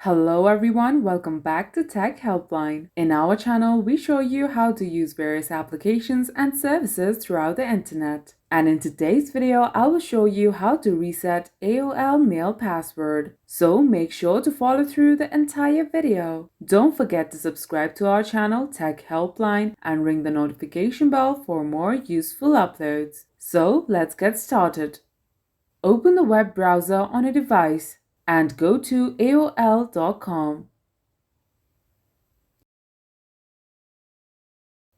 Hello everyone, welcome back to Tech Helpline. In our channel, we show you how to use various applications and services throughout the internet. And in today's video, I will show you how to reset AOL Mail Password. So make sure to follow through the entire video. Don't forget to subscribe to our channel Tech Helpline and ring the notification bell for more useful uploads. So let's get started. Open the web browser on a device and go to AOL.com.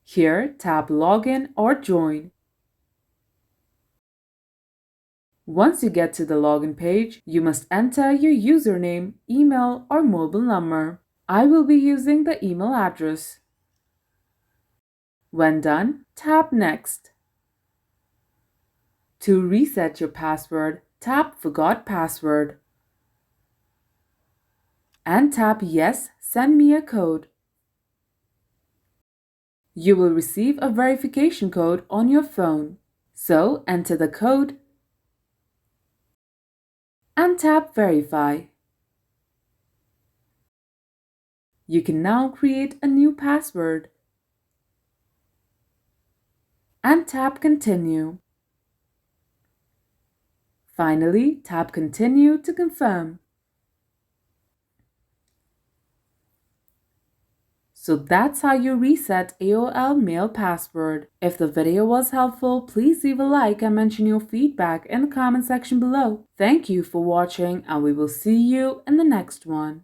Here, tap Login or Join. Once you get to the login page, you must enter your username, email, or mobile number. I will be using the email address. When done, tap Next. To reset your password, tap Forgot Password and tap Yes, send me a code. You will receive a verification code on your phone. So enter the code and tap Verify. You can now create a new password and tap Continue. Finally, tap Continue to confirm. So that's how you reset AOL Mail Password. If the video was helpful, please leave a like and mention your feedback in the comment section below. Thank you for watching and we will see you in the next one.